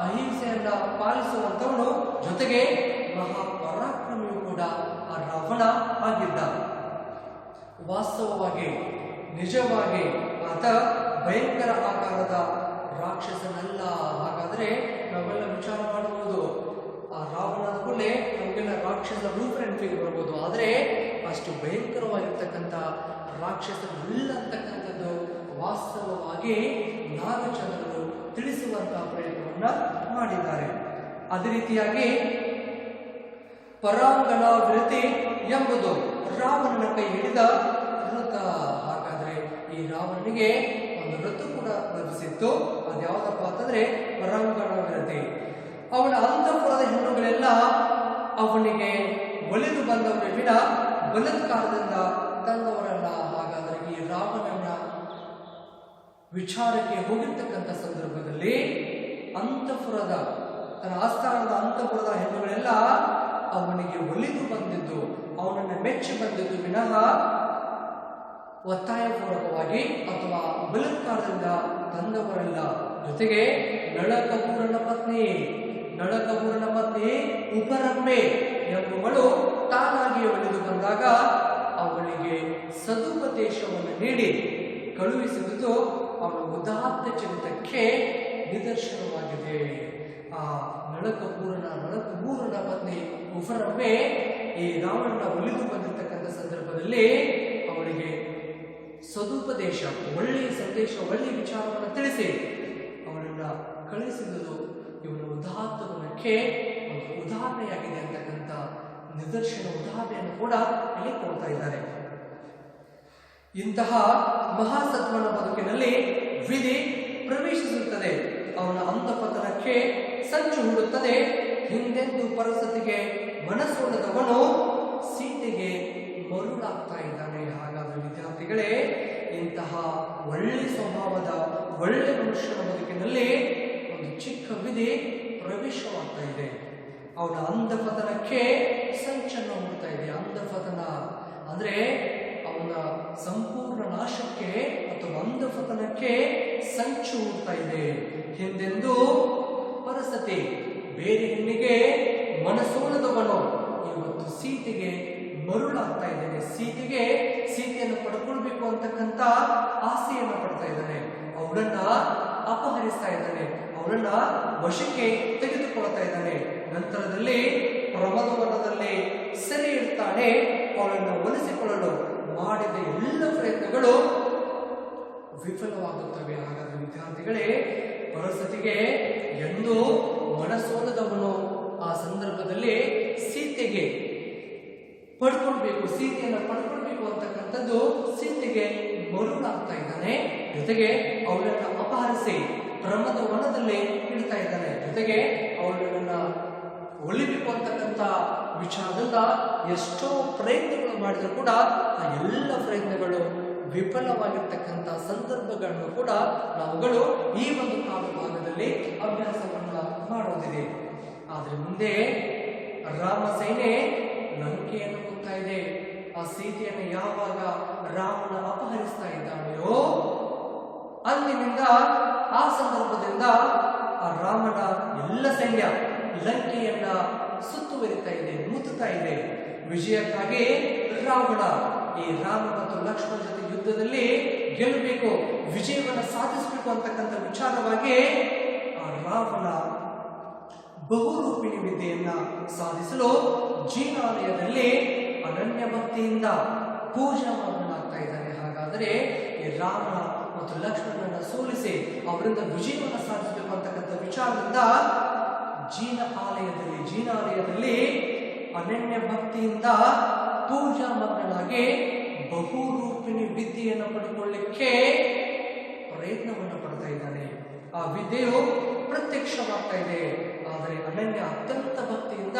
ಅಹಿಂಸೆಯನ್ನ ಪಾಲಿಸುವಂತವನು, ಜೊತೆಗೆ ಮಹಾಪರಾಕ್ರಮಿಯು ಕೂಡ ಆ ರಾವಣ ಆಗಿದ್ದ. ವಾಸ್ತವವಾಗಿ ನಿಜವಾಗಿ ಆತ ಭಯಂಕರ ಆಕಾರದ ರಾಕ್ಷಸನಲ್ಲ. ಹಾಗಾದ್ರೆ ನಾವೆಲ್ಲ ವಿಚಾರ ಮಾಡಬಹುದು, ಆ ರಾವಣನ ಕೂಡಲೇ ನಮಗೆಲ್ಲ ರಾಕ್ಷಸ ರೂಪರೇಖೆಗೆ ಬರ್ಬೋದು. ಆದರೆ ಅಷ್ಟು ಭಯಂಕರವಾಗಿರ್ತಕ್ಕಂಥ ರಾಕ್ಷಸನಿಲ್ಲ ಅಂತಕ್ಕಂಥದ್ದು ವಾಸ್ತವವಾಗಿ ನಾಗಚಂದ್ರರು ತಿಳಿಸುವಂತಹ ಪ್ರಯತ್ನವನ್ನ ಮಾಡಿದ್ದಾರೆ. ಅದೇ ರೀತಿಯಾಗಿ ಪರಾಂಗಣ ವಿರತಿ ಎಂಬುದು ರಾವಣನ ಕೈ ಹಿಡಿದ ವೃತ. ಹಾಗಾದ್ರೆ ಈ ರಾವಣನಿಗೆ ಒಂದು ವೃತ್ತ ಕೂಡ ಲಭಿಸಿತ್ತು. ಅದ್ಯಾವುದಪ್ಪ ಅಂತಂದ್ರೆ ಪರಾಂಗಣ ವಿರತಿ. ಅವನ ಅಂತಃಪುರದ ಹೆಣ್ಣುಗಳೆಲ್ಲ ಅವನಿಗೆ ಒಲಿದು ಬಂದವರ ವಿನ ಬಲಾತ್ಕಾರದಿಂದ ತಂದವರಲ್ಲ. ಹಾಗಾದರೆ ಈ ರಾವಣನ ವಿಚಾರಕ್ಕೆ ಹೋಗಿರ್ತಕ್ಕಂಥ ಸಂದರ್ಭದಲ್ಲಿ ಅಂತಃಪುರದ ತನ್ನ ಆಸ್ಥಾನದ ಅಂತಃಪುರದ ಹೆಣ್ಣುಗಳೆಲ್ಲ ಅವನಿಗೆ ಒಲಿದು ಬಂದಿದ್ದು, ಅವನನ್ನು ಮೆಚ್ಚಿ ಬಂದಿದ್ದು ವಿನಃ ಒತ್ತಾಯಪೂರ್ವಕವಾಗಿ ಅಥವಾ ಬಲಾತ್ಕಾರದಿಂದ ತಂದವರಲ್ಲ. ಜೊತೆಗೆ ನಳಕಪೂರನ ಪತ್ನಿ ಉಪರಂಬೆ ಎಂಬುವಳು ತಾನಾಗಿ ಒಲಿದು ಬಂದಾಗ ಅವಳಿಗೆ ಸದುಪದೇಶವನ್ನು ನೀಡಿ ಕಳುಹಿಸಿದುದು ಅವನ ಉದಾತ್ತ ಚರಿತಕ್ಕೆ ನಿದರ್ಶನವಾಗಿದೆ. ಆ ನಳಕಪೂರನ ಪತ್ನಿ ಉಪರಂಬೆ ಈ ರಾವಣನ ಒಲಿದು ಬಂದಿರತಕ್ಕಂಥ ಸಂದರ್ಭದಲ್ಲಿ ಅವಳಿಗೆ ಸದುಪದೇಶ, ಒಳ್ಳೆಯ ಸಂದೇಶ, ಒಳ್ಳೆಯ ವಿಚಾರವನ್ನು ತಿಳಿಸಿ ಅವಳನ್ನ ಕಳುಹಿಸಿದುದು ಇವನ ಉದಾತ್ತ ಗುಣಕ್ಕೆ ಒಂದು ಉದಾಹರಣೆಯಾಗಿದೆ ಅಂತಕ್ಕಂಥ ನಿದರ್ಶನ ಉದಾಹರಣೆಯನ್ನು ಕೂಡ ಇಲ್ಲಿ ಕೊಡ್ತಾ ಇದ್ದಾರೆ. ಇಂತಹ ಮಹಾಸತ್ವನ ಬದುಕಿನಲ್ಲಿ ವಿಧಿ ಪ್ರವೇಶಿಸುತ್ತದೆ. ಅವನ ಅಂತಃಪತನಕ್ಕೆ ಸಂಚು ಹೂಡುತ್ತದೆ. ಹಿಂದೆಂದು ಪರಿಸ್ಥಿತಿಗೆ ಮನಸ್ಸೊಡದವನು ಸೀತೆಗೆ ಮರುಳಾಗ್ತಾ ಇದ್ದಾನೆ. ಹಾಗಾದ್ರೆ ವಿದ್ಯಾರ್ಥಿಗಳೇ, ಇಂತಹ ಒಳ್ಳೆ ಸ್ವಭಾವದ ಒಳ್ಳೆ ಮನುಷ್ಯನ ಬದುಕಿನಲ್ಲಿ ಒಂದು ಚಿಕ್ಕ ವಿಧಿ ಪ್ರವೇಶವಾಗ್ತಾ ಇದೆ. ಅವನ ಅಂಧಪತನಕ್ಕೆ ಸಂಚನ್ನು ಹೂಡ್ತಾ ಇದೆ. ಅಂಧಪತನ ಅಂದ್ರೆ ಅವನ ಸಂಪೂರ್ಣ ನಾಶಕ್ಕೆ ಅಥವಾ ಅಂಧಪತನಕ್ಕೆ ಸಂಚು ಹೂಡ್ತಾ ಇದೆ. ಹಿಂದೆಂದು ಪರಿಸ್ಥಿತಿ ಬೇರೆ ಹೆಣ್ಣಿಗೆ ಮನಸೋಲದವನು ಇವತ್ತು ಸೀತೆಗೆ ಮರುಳಾಗ್ತಾ ಇದ್ದಾನೆ. ಸೀತೆಯನ್ನು ಪಡ್ಕೊಳ್ಬೇಕು ಅಂತಕ್ಕಂಥ ಆಸೆಯನ್ನು ಪಡ್ತಾ ಇದ್ದಾನೆ. ಅವಳನ್ನ ಅಪಹರಿಸ್ತಾ ಇದ್ದಾನೆ. ಅವಳನ್ನ ವಶಕ್ಕೆ ತೆಗೆದುಕೊಳ್ತಾ ಇದ್ದಾನೆ. ನಂತರದಲ್ಲಿ ಪ್ರಮದವನದಲ್ಲಿ ಸೆರೆ ಇಡ್ತಾನೆ. ಅವಳನ್ನು ಒಲಿಸಿಕೊಳ್ಳಲು ಮಾಡಿದ ಎಲ್ಲ ಪ್ರಯತ್ನಗಳು ವಿಫಲವಾಗುತ್ತವೆ. ಹಾಗಾದ್ರೆ ವಿದ್ಯಾರ್ಥಿಗಳೇ, ಪರಿಸ್ಥಿತಿಗೆ ಎಂದು ಮನಸೋಲದವನು ಆ ಸಂದರ್ಭದಲ್ಲಿ ಸೀತೆಯನ್ನು ಪಡ್ಕೊಳ್ಬೇಕು ಅಂತಕ್ಕಂಥದ್ದು ಸೀತೆಗೆ ಮರುಳಾಗ್ತಾ ಇದ್ದಾನೆ. ಜೊತೆಗೆ ಅವಳನ್ನ ಅಪಹರಿಸಿ ಪ್ರಮದ ವನದಲ್ಲಿ ಇಡ್ತಾ ಇದ್ದಾನೆ. ಜೊತೆಗೆ ಅವಳನ್ನ ಒಲಿಬೇಕು ಅಂತಕ್ಕಂಥ ವಿಚಾರದಿಂದ ಎಷ್ಟೋ ಪ್ರಯತ್ನಗಳು ಮಾಡಿದ್ರು ಕೂಡ ಆ ಎಲ್ಲ ಪ್ರಯತ್ನಗಳು ವಿಫಲವಾಗಿರ್ತಕ್ಕಂಥ ಸಂದರ್ಭಗಳನ್ನು ಕೂಡ ನಾವುಗಳು ಈ ಒಂದು ಕಾಲ ಭಾಗದಲ್ಲಿ ಅಭ್ಯಾಸವನ್ನ ಮಾಡೋದಿದೆ. ಆದ್ರೆ ಮುಂದೆ ರಾಮ ಸೇನೆ ಲಂಕೆಯನ್ನು ಹೋಗ್ತಾ ಇದೆ. ಆ ಸೀತೆಯನ್ನು ಯಾವಾಗ ರಾಮನ ಅಪಹರಿಸ್ತಾ ಇದ್ದಾನೆಯೋ ಅಂದಿನಿಂದ ಆ ಸಂದರ್ಭದಿಂದ ಆ ರಾಮನ ಎಲ್ಲ ಸೈನ್ಯ ಲಂಕೆಯನ್ನ ಸುತ್ತುವರಿತಾ ಇದೆ, ಮುತ್ತುತ್ತಾ ಇದೆ. ವಿಜಯಕ್ಕಾಗಿ ರಾವಣ ಈ ರಾಮ ಮತ್ತು ಲಕ್ಷ್ಮಣ ಜೊತೆ ಯುದ್ಧದಲ್ಲಿ ಗೆಲ್ಲಬೇಕು, ವಿಜಯವನ್ನು ಸಾಧಿಸಬೇಕು ಅಂತಕ್ಕಂಥ ವಿಚಾರವಾಗಿ ಆ ರಾವಣ ಬಹುರೂಪಿಣಿ ವಿದ್ಯೆಯನ್ನ ಸಾಧಿಸಲು ಜೀನಾಲಯದಲ್ಲಿ ಅನನ್ಯ ಭಕ್ತಿಯಿಂದ ಪೂಜಾ ಮಾಡಲಾಗ್ತಾ ಇದ್ದಾನೆ. ಹಾಗಾದರೆ ಈ ರಾಮ ಮತ್ತು ಲಕ್ಷ್ಮಣನ ಸೋಲಿಸಿ ಅವರಿಂದ ವಿಜಯವನ್ನು ಸಾಧಿಸಬೇಕು ಅಂತಕ್ಕಂಥ ವಿಚಾರದಿಂದ ಜೀನಾಲಯದಲ್ಲಿ ಅನನ್ಯ ಭಕ್ತಿಯಿಂದ ಪೂಜಾ ಮಗ್ನನಾಗಿ ಬಹುರೂಪಿಣಿ ವಿದ್ಯೆಯನ್ನು ಪಡೆದುಕೊಳ್ಳಿಕ್ಕೆ ಪ್ರಯತ್ನವನ್ನು ಪಡ್ತಾ ಇದ್ದಾನೆ. ಆ ವಿದ್ಯೆಯು ಪ್ರತ್ಯಕ್ಷವಾಗ್ತಾ ಇದೆ. ಆದರೆ ಅನನ್ಯ ಅತ್ಯಂತ ಭಕ್ತಿಯಿಂದ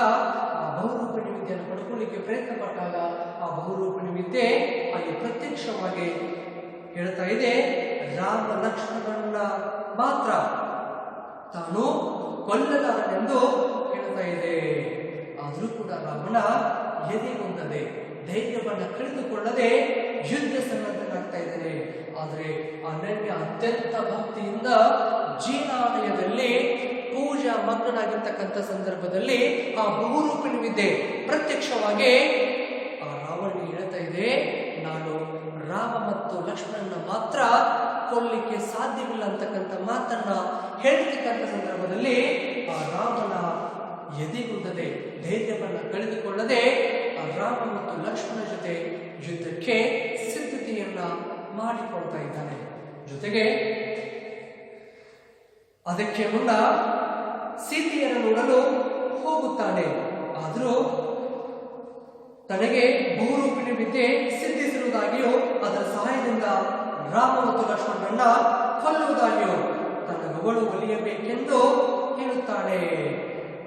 ಆ ಬಹುರೂಪಿಣಿ ವಿದ್ಯೆಯನ್ನು ಪಡ್ಕೊಳ್ಳಿಕ್ಕೆ ಪ್ರಯತ್ನ ಪಟ್ಟಾಗ ಆ ಬಹುರೂಪಿಣಿ ವಿದ್ಯೆ ಅಲ್ಲಿ ಪ್ರತ್ಯಕ್ಷವಾಗಿ ಹೇಳ್ತಾ ಇದೆ. ರಾಮ ಲಕ್ಷ್ಮಣನ ಮಾತ್ರ ತಾನು ಕೊಲ್ಲಲಾರನೆಂದು ಹೇಳ್ತಾ ಇದೆ. ಆದರೂ ಕೂಡ ರಾವಣ ಎದೆಗುಂದದೆ ಧೈರ್ಯವನ್ನು ಕಳೆದುಕೊಳ್ಳದೆ ಯುದ್ಧ ಸನ್ನದ್ಧನಾಗ್ತಾ ಇದ್ದಾನೆ. ಆದರೆ ಅನನ್ಯ ಅತ್ಯಂತ ಭಕ್ತಿಯಿಂದ ಜೀನಾಲಯದಲ್ಲಿ ಪೂಜಾ ಮಗ್ನನಾಗಿರ್ತಕ್ಕಂಥ ಸಂದರ್ಭದಲ್ಲಿ ಆ ಬಹುರೂಪಿಣಿ ವಿದ್ಯೆ ಪ್ರತ್ಯಕ್ಷವಾಗಿ ಆ ರಾವಣ ಹೇಳ್ತಾ ಇದೆ, ನಾನು ರಾಮ ಮತ್ತು ಲಕ್ಷ್ಮಣನ ಮಾತ್ರ ಕೊಲ್ಲಿಕ್ಕೆ ಸಾಧ್ಯವಿಲ್ಲ ಅಂತಕ್ಕಂಥ ಮಾತನ್ನ ಹೇಳ್ತಕ್ಕಂಥ ಸಂದರ್ಭದಲ್ಲಿ ಆ ರಾಮನ ಎದೆಗುಂದದೆ ಧೈರ್ಯವನ್ನು ಕಳೆದುಕೊಳ್ಳದೆ ಆ ರಾಮ ಮತ್ತು ಲಕ್ಷ್ಮಣ ಜೊತೆ ಯುದ್ಧಕ್ಕೆ ಸಿದ್ಧತೆಯನ್ನ ಮಾಡಿಕೊಳ್ತಾ ಇದ್ದಾನೆ. ಜೊತೆಗೆ ಅದಕ್ಕೆ ಮುನ್ನ ಸೀತೆಯನ್ನು ನೋಡಲು ಹೋಗುತ್ತಾನೆ. ಆದರೂ ತನಗೆ ಬಹುರೂಪಿಣಿ ವಿದ್ಯೆ ಸಿದ್ಧಿಸಿರುವುದಾಗಿಯೋ ಅದರ ಸಹಾಯದಿಂದ ರಾಮ ಮತ್ತು ಲಕ್ಷ್ಮಣರನ್ನ ಕೊಲ್ಲುವುದಾಗಿಯೋ ತನ್ನ ಮಗಳು ಒಲಿಯಬೇಕೆಂದು ಹೇಳುತ್ತಾಳೆ.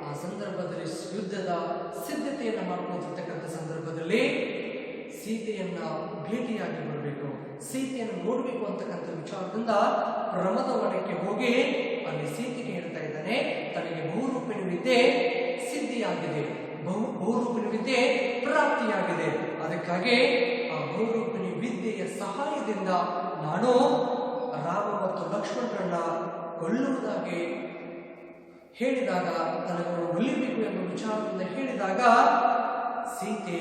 ಆ ಸಂದರ್ಭದಲ್ಲಿ ಯುದ್ಧದ ಸಿದ್ಧತೆಯನ್ನು ಮಾಡಿಕೊಂಡಿರ್ತಕ್ಕಂಥ ಸಂದರ್ಭದಲ್ಲಿ ಸೀತೆಯನ್ನ ಭೇಟಿಯಾಗಿ ಬರಬೇಕು, ಸೀತೆಯನ್ನು ನೋಡಬೇಕು ಅಂತಕ್ಕಂಥ ವಿಚಾರದಿಂದ ಪ್ರಮದ ವನಕ್ಕೆ ಹೋಗಿ ಅಲ್ಲಿ ಸೀತೆಗೆ ಹೇಳ್ತಾ ಇದ್ದಾನೆ, ತನಗೆ ಬಹುರೂಪಿಣಿ ವಿದ್ಯೆ ಸಿದ್ಧಿಯಾಗಿದೆ, ಬಹುರೂಪಿಣಿ ವಿದ್ಯೆ ಪ್ರಾಪ್ತಿಯಾಗಿದೆ. ಅದಕ್ಕಾಗಿ ಆ ಬಹುರೂಪಿಣಿ ವಿದ್ಯೆಯ ಸಹಾಯದಿಂದ ನಾನು ರಾಮ ಮತ್ತು ಲಕ್ಷ್ಮಣರನ್ನ ಕೊಲ್ಲುವುದಾಗಿ ಹೇಳಿದಾಗ, ತನಗನ್ನು ಒಲಿಯಬೇಕು ಎಂಬ ವಿಚಾರದಿಂದ ಹೇಳಿದಾಗ ಸೀತೆ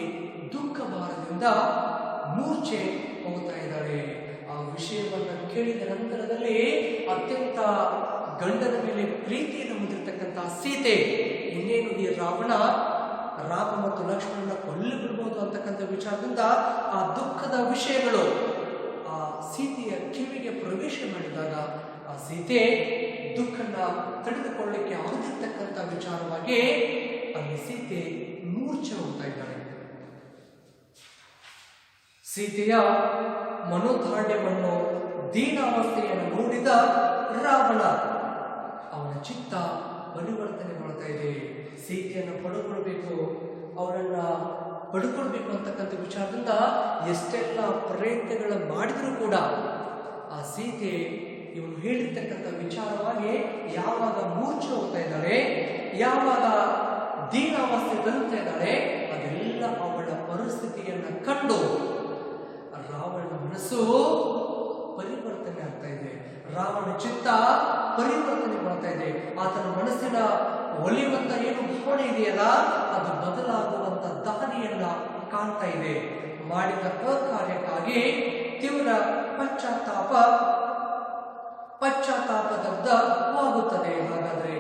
ದುಃಖ ಭಾರದಿಂದ ಮೂರ್ಛೆ ಹೋಗ್ತಾ ಇದ್ದಾಳೆ. ಆ ವಿಷಯವನ್ನು ಕೇಳಿದ ನಂತರದಲ್ಲಿ ಅತ್ಯಂತ ಗಂಡನ ಮೇಲೆ ಪ್ರೀತಿಯನ್ನು ಹೊಂದಿರತಕ್ಕಂತಹ ಸೀತೆ ಇನ್ನೇನು ಈ ರಾಮ ಮತ್ತು ಲಕ್ಷ್ಮಣನ ಕೊಲ್ಲಿ ಬಿಡಬಹುದು ಅಂತಕ್ಕಂಥ ವಿಚಾರದಿಂದ ಆ ದುಃಖದ ವಿಷಯಗಳು, ಆ ಸೀತೆಯ ಕಿವಿಗೆ ಪ್ರವೇಶ ಮಾಡಿದಾಗ ಆ ಸೀತೆ ದುಃಖನ ತಡೆದುಕೊಳ್ಳಲಿಕ್ಕೆ ಆಗದಿರ್ತಕ್ಕಂಥ ವಿಚಾರವಾಗಿ ಅಲ್ಲಿ ಸೀತೆ ಮೂರ್ಛೆ ಹೋಗ್ತಾ ಇದ್ದಾಳೆ. ಸೀತೆಯ ಮನೋದಾರ್ಢ್ಯವನ್ನು, ದೀನಾವಸ್ಥೆಯನ್ನು ನೋಡಿದ ರಾವಣ ಅವನ ಚಿತ್ತ ಪರಿವರ್ತನೆ ಮಾಡ್ತಾ ಇದೆ. ಸೀತೆಯನ್ನು ಪಡ್ಕೊಳ್ಬೇಕು, ಅವರನ್ನ ಪಡ್ಕೊಳ್ಬೇಕು ಅಂತಕ್ಕಂಥ ವಿಚಾರದಿಂದ ಎಷ್ಟೆಲ್ಲ ಪ್ರಯತ್ನಗಳ ಮಾಡಿದರೂ ಕೂಡ ಆ ಸೀತೆ ಇವನು ಹೇಳಿರ್ತಕ್ಕಂಥ ವಿಚಾರವಾಗಿ ಯಾವಾಗ ಮೂರ್ಛೆ ಹೋಗ್ತಾ ಇದ್ದಾಳೆ, ಯಾವಾಗ ದೀನಾವಸ್ಥೆ ತಲುಪ್ತಾ ಇದ್ದಾಳೆ, ಅದೆಲ್ಲ ಅವಳ ಪರಿಸ್ಥಿತಿಯನ್ನ ಕಂಡು ರಾವಣನ ಮನಸ್ಸು ಪರಿವರ್ತನೆ ಆಗ್ತಾ ಇದೆ. ರಾವಣ ಚಿತ್ತ ಪರಿವರ್ತನೆ ಮಾಡ್ತಾ ಇದೆ. ಆತನ ಮನಸ್ಸಿನ ಒಲಿಯುವಂತ ಏನು ಭಾವನೆ ಇದೆಯಲ್ಲ, ಅದು ಬದಲಾಗುವಂತ ದಾರಿಯನ್ನ ಕಾಣ್ತಾ ಇದೆ. ಮಾಡಿದ ಅಕಾರ್ಯಕ್ಕಾಗಿ ತೀವ್ರ ಪಶ್ಚಾತ್ತಾಪವಾಗುತ್ತದೆ. ಹಾಗಾದ್ರೆ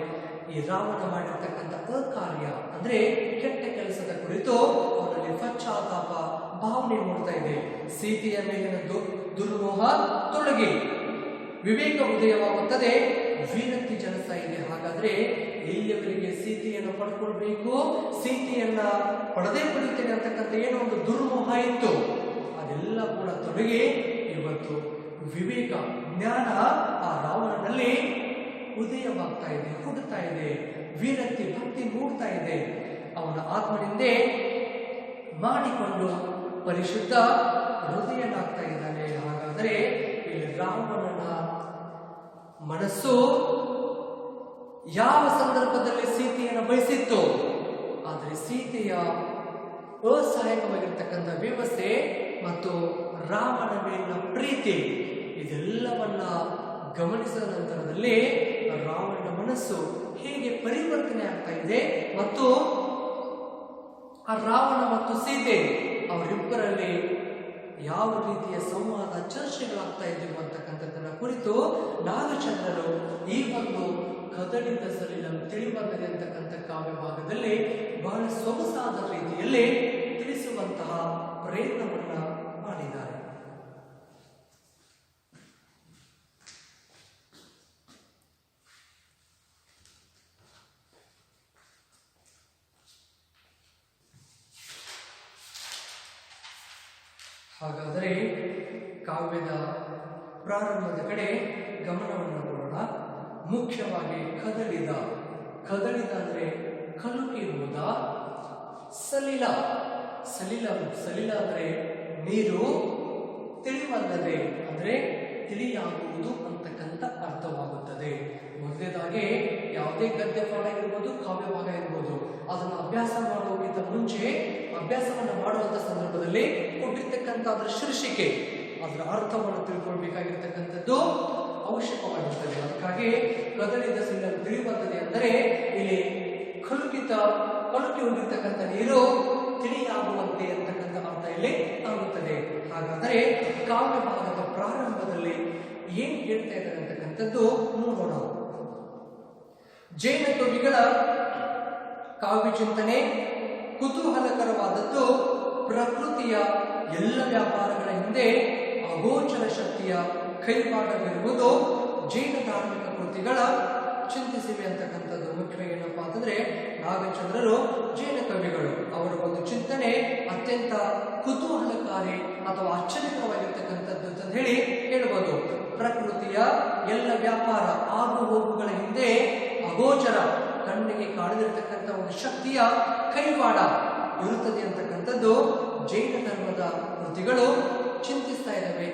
ಈ ರಾವಣ ಮಾಡಿರ್ತಕ್ಕಂಥ ಅಕಾರ್ಯ ಅಂದ್ರೆ ಕೆಟ್ಟ ಕೆಲಸದ ಕುರಿತು ಅವರಲ್ಲಿ ಪಶ್ಚಾತ್ತಾಪ ಭಾವನೆ ಮೂಡ್ತಾ ಇದೆ. ಸೀತೆಯ ಮೇಲಿನ ದುರ್ಮೋಹ ತೊಲಗಿ ವಿವೇಕ ಉದಯವಾಗುತ್ತದೆ, ವೀರತ್ತಿ ಜನಿಸ್ತಾ ಇದೆ. ಹಾಗಾದ್ರೆ ಎಲ್ಲಿಯವರಿಗೆ ಸೀತೆಯನ್ನು ಪಡ್ಕೊಳ್ಬೇಕು, ಸೀತೆಯನ್ನ ಪಡೆಯುತ್ತೇನೆ ಅಂತಕ್ಕಂಥ ಏನೋ ಒಂದು ದುರ್ಮೋಹ ಇತ್ತು, ಅದೆಲ್ಲ ಕೂಡ ತೊಲಗಿ ಇವತ್ತು ವಿವೇಕ ಜ್ಞಾನ ಆ ರಾವಣನಲ್ಲಿ ಉದಯವಾಗ್ತಾ ಇದೆ, ಹುಡುಕ್ತಾ ಇದೆ, ವೀರತ್ತಿ ಭಕ್ತಿ ಮೂಡ್ತಾ ಇದೆ. ಅವನ ಆತ್ಮನಿಂದೆ ಮಾಡಿಕೊಂಡು ಪರಿಶುದ್ಧ ಹೃದಯನಾಗ್ತಾ ಇದ್ದಾನೆ. ಹಾಗಾದರೆ ಇಲ್ಲಿ ರಾವಣನ ಮನಸ್ಸು ಯಾವ ಸಂದರ್ಭದಲ್ಲಿ ಸೀತೆಯನ್ನು ಬಯಸಿತ್ತು, ಆದರೆ ಸೀತೆಯ ಅಸಹಾಯಕವಾಗಿರ್ತಕ್ಕಂಥ ವ್ಯವಸ್ಥೆ ಮತ್ತು ರಾಮನ ಮೇಲಿನ ಪ್ರೀತಿ ಇದೆಲ್ಲವನ್ನ ಗಮನಿಸಿದ ನಂತರದಲ್ಲಿ ರಾವಣನ ಮನಸ್ಸು ಹೇಗೆ ಪರಿವರ್ತನೆ ಆಗ್ತಾ ಇದೆ ಮತ್ತು ಆ ರಾವಣ ಮತ್ತು ಸೀತೆ ಅವರಿಬ್ಬರಲ್ಲಿ ಯಾವ ರೀತಿಯ ಸಂವಾದ ಚರ್ಚೆಗಳಾಗ್ತಾ ಇದ್ದೀವಿ ಅಂತಕ್ಕಂಥದ್ದನ್ನ ಕುರಿತು ನಾಗಚಂದ್ರರು ಈ ಒಂದು ಕದಡಿದ ಸಲಿಲಂ ತಿಳಿಬಂದರೆ ಅಂತಕ್ಕಂಥ ಕಾವ್ಯ ಭಾಗದಲ್ಲಿ ಬಹಳ ಸೊಗಸಾದ ರೀತಿಯಲ್ಲಿ ತಿಳಿಸುವಂತಹ ಪ್ರಯತ್ನವನ್ನ ಮಾಡಿದ್ದಾರೆ. ಹಾಗಾದರೆ ಕಾವ್ಯದ ಪ್ರಾರಂಭದ ಕಡೆ ಗಮನವನ್ನು ಕೊಡೋಣ. ಮುಖ್ಯವಾಗಿ ಕದಡಿದ ಅಂದ್ರೆ ಕಲುಕಿರುವುದ, ಸಲಿಲ ಅಂದ್ರೆ ನೀರು, ತಿಳಿವಲ್ಲದೆ ಅಂದ್ರೆ ತಿಳಿಯಾಗುವುದು ಅಂತಕ್ಕಂಥ ಅರ್ಥವಾಗುತ್ತದೆ. ಮೊದಲನೇದಾಗಿ ಯಾವುದೇ ಗದ್ಯ ಪಾಠ ಇರ್ಬೋದು, ಕಾವ್ಯ ಭಾಗ ಇರ್ಬೋದು, ಅದನ್ನು ಅಭ್ಯಾಸ ಮಾಡುವುದಕ್ಕಿಂತ ಮುಂಚೆ ಅಭ್ಯಾಸವನ್ನು ಮಾಡುವಂತ ಸಂದರ್ಭದಲ್ಲಿ ಕೊಟ್ಟಿರ್ತಕ್ಕಂಥ ಅದರ ಶೀರ್ಷಿಕೆ, ಅದರ ಅರ್ಥವನ್ನು ತಿಳ್ಕೊಳ್ಬೇಕಾಗಿರ್ತಕ್ಕಂಥದ್ದು ಅವಶ್ಯಕವಾಗಿರ್ತದೆ. ಅದಕ್ಕಾಗಿ ಕದಡಿದ ಸಿಲ್ಲ ತಿಳಿಬಂದಿದೆ ಅಂದರೆ ಇಲ್ಲಿ ಕಲುಕಿ ಹೋಗಿರ್ತಕ್ಕಂಥ ನೀರು ತಿಳಿಯಾಗುವಂತೆ ಅಂತಕ್ಕಂಥ ಅರ್ಥ ಇಲ್ಲಿ ಆಗುತ್ತದೆ. ಹಾಗಾದರೆ ಕಾವ್ಯ ಭಾಗದ ಪ್ರಾರಂಭದಲ್ಲಿ ಏನ್ ಹೇಳ್ತಾ ಇದ್ದಾರೆ ಅಂತಕ್ಕಂಥದ್ದು ನೋಡೋಣ. ಜೈನ ಕವಿಗಳ ಕಾವ್ಯ ಚಿಂತನೆ ಕುತೂಹಲಕರವಾದದ್ದು. ಪ್ರಕೃತಿಯ ಎಲ್ಲ ವ್ಯಾಪಾರಗಳ ಹಿಂದೆ ಅಗೋಚರ ಶಕ್ತಿಯ ಕೈವಾಡವಿರುವುದು ಜೈನ ಧಾರ್ಮಿಕ ಕೃತಿಗಳ ಚಿಂತಿಸಿವೆ ಅಂತಕ್ಕಂಥದ್ದು. ಮುಖ್ಯ ಏನಪ್ಪಾ ಅಂತಂದ್ರೆ ನಾಗಚಂದ್ರರು ಜೈನ ಕವಿಗಳು, ಅವರ ಒಂದು ಚಿಂತನೆ ಅತ್ಯಂತ ಕುತೂಹಲಕಾರಿ ಅಥವಾ ಆಶ್ಚರ್ಯಕರವಾಗಿರ್ತಕ್ಕಂಥದ್ದು ಅಂತ ಹೇಳಿ ಹೇಳ್ಬೋದು. ಪ್ರಕೃತಿಯ ಎಲ್ಲ ವ್ಯಾಪಾರ ಆಗು ಹೋಗುಗಳ ಹಿಂದೆ ಅಗೋಚರ ಕಣ್ಣಿಗೆ ಕಾಣದಿರ್ತಕ್ಕಂಥ ಒಂದು ಶಕ್ತಿಯ ಕೈವಾಡ ಇರುತ್ತದೆ ಅಂತಕ್ಕಂಥದ್ದು ಜೈನ ಧರ್ಮದ ಕೃತಿಗಳು ಚಿಂತಿಸ್ತಾ ಇದ್ದಾವೆ.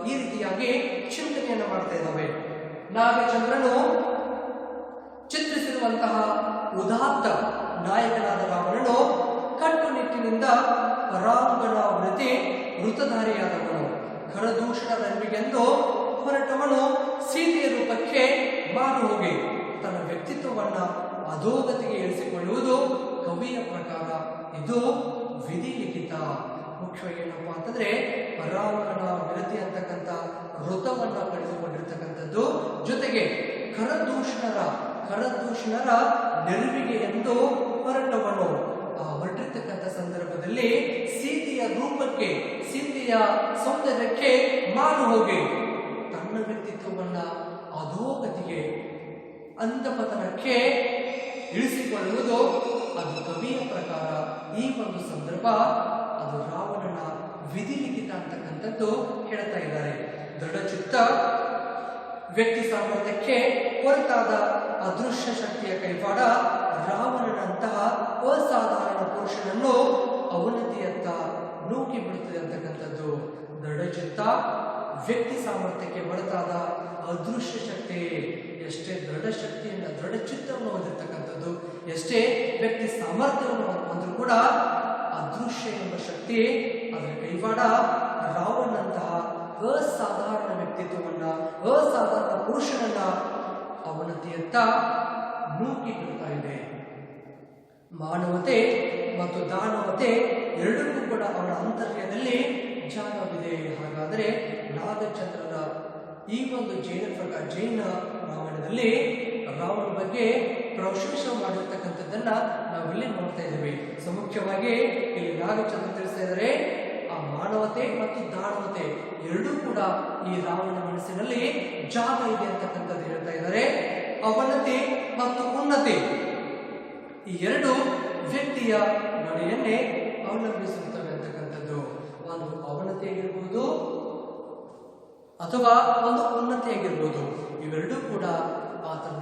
ಈ ರೀತಿಯಾಗಿ ಚಿಂತನೆಯನ್ನು ಮಾಡ್ತಾ ಇದ್ದಾವೆ. ನಾಗಚಂದ್ರನು ಚಿತ್ರಿಸಿರುವಂತಹ ಉದಾತ್ತ ನಾಯಕನಾದ ರಾವಣನು ಕಟ್ಟುನಿಟ್ಟಿನಿಂದ ಪರಾಂಗಣ ವೃತಧಾರಿಯಾದವನು. ಖರದೂಷಣ ನನ್ವಿಗೆಂದು ಹೊರಟವನು ಸೀತೆಯ ರೂಪಕ್ಕೆ ಮಾರು ಹೋಗಿ ತನ್ನ ವ್ಯಕ್ತಿತ್ವವನ್ನ ಅಧೋಗತಿಗೆ ಇಳಿಸಿಕೊಳ್ಳುವುದು ಕವಿಯ ಪ್ರಕಾರ ಇದು ವಿಧಿ ಲಿಖಿತ. ಮುಖ್ಯ ಏನಪ್ಪಾ ಅಂತಂದ್ರೆ ಪರಾಂಗಣ ವಿರತಿ ಅಂತಕ್ಕಂಥ ವೃತವನ್ನ ಪಡೆದುಕೊಂಡಿರ್ತಕ್ಕಂಥದ್ದು, ಜೊತೆಗೆ ಖರದೂಷಣರ ನೆರವಿಗೆ ಎಂದು ಹೊರಟವನು. ಆ ಹೊರಟಿರ್ತಕ್ಕಂಥ ಸಂದರ್ಭದಲ್ಲಿ ಸೀತೆಯ ಸೀತೆಯ ರೂಪಕ್ಕೆ, ಸೀತೆಯ ಸೌಂದರ್ಯಕ್ಕೆ ಮಾರು ಹೋಗಿ ತನ್ನ ವ್ಯಕ್ತಿತ್ವವನ್ನ ಅಧೋಗತಿಗೆ, ಅಂತಪತನಕ್ಕೆ ಇಳಿಸಿಕೊಳ್ಳುವುದು ಅದು ಕವಿಯ ಪ್ರಕಾರ ಈ ಒಂದು ಸಂದರ್ಭ ಅದು ರಾವಣನ ವಿಧಿಲಿಖಿತ ಅಂತಕ್ಕಂಥದ್ದು ಹೇಳ್ತಾ ಇದ್ದಾರೆ. ದೃಢಚಿತ್ತ ವ್ಯಕ್ತಿ ಸಾಮರ್ಥ್ಯಕ್ಕೆ ಹೊರತಾದ ಅದೃಶ್ಯ ಶಕ್ತಿಯ ಕೈವಾಡ ರಾವಣನಂತಹ ಅಸಾಧಾರಣ ಪುರುಷನನ್ನು ಅವನತಿಯತ್ತ ನೂಕಿ ಬಿಡುತ್ತದೆ ಅಂತಕ್ಕಂಥದ್ದು. ದೃಢಚಿತ್ತ ವ್ಯಕ್ತಿ ಸಾಮರ್ಥ್ಯಕ್ಕೆ ಹೊರತಾದ ಅದೃಶ್ಯ ಶಕ್ತಿ, ಎಷ್ಟೇ ದೃಢ ಶಕ್ತಿಯನ್ನ ದೃಢ ಚಿತ್ತವನ್ನು ಹೊಂದಿರತಕ್ಕಂಥದ್ದು, ಎಷ್ಟೇ ವ್ಯಕ್ತಿ ಸಾಮರ್ಥ್ಯವನ್ನು ಹೊಂದರೂ ಕೂಡ ಅದೃಶ್ಯ ಎಂಬ ಶಕ್ತಿ ಅದರ ಕೈವಾಡ ರಾವಣನಂತಹ ಅಸಾಧಾರಣ ವ್ಯಕ್ತಿತ್ವವನ್ನ, ಅಸಾಧಾರಣ ಪುರುಷನನ್ನ ಅವನತಿಯತ್ತ ನೂಕಿ ಬಿಡ್ತಾ ಇದೆ. ಮಾನವತೆ ಮತ್ತು ದಾನವತೆ ಎರಡಕ್ಕೂ ಕೂಡ ಅವನ ಅಂತರ್ಯದಲ್ಲಿ ಜಾಗವಿದೆ. ಹಾಗಾದರೆ ನಾಗಚಂದ್ರರ ಈ ಒಂದು ಜೈನ ರಾಮಾಯಣದಲ್ಲಿ ರಾವಣ ಬಗ್ಗೆ ಪ್ರಶಂಸ ಮಾಡಿರ್ತಕ್ಕಂಥದ್ದನ್ನ ನಾವಿಲ್ಲಿ ನೋಡ್ತಾ ಇದ್ದೇವೆ. ಸೊ ಮುಖ್ಯವಾಗಿ ಇಲ್ಲಿ ನಾಗಚಂದ್ರ ತಿಳಿಸ್ತಾ ಇದ್ದಾರೆ, ಆ ಮಾನವತೆ ಮತ್ತು ದಾನವತೆ ಎರಡೂ ಕೂಡ ಈ ರಾವಣ ಮನಸ್ಸಿನಲ್ಲಿ ಜಾಗ ಇದೆ ಅಂತಕ್ಕಂಥದ್ದು ಹೇಳ್ತಾ ಇದ್ದಾರೆ. ಅವನತಿ ಮತ್ತು ಉನ್ನತಿ ಈ ಎರಡು ವ್ಯಕ್ತಿಯ ನಡೆಯನ್ನೇ ಅವಲಂಬಿಸುತ್ತವೆ ಅಂತಕ್ಕಂಥದ್ದು. ಒಂದು ಅವನತಿಯಾಗಿರ್ಬೋದು ಅಥವಾ ಒಂದು ಉನ್ನತಿಯಾಗಿರ್ಬೋದು, ಇವೆರಡೂ ಕೂಡ ಆತನ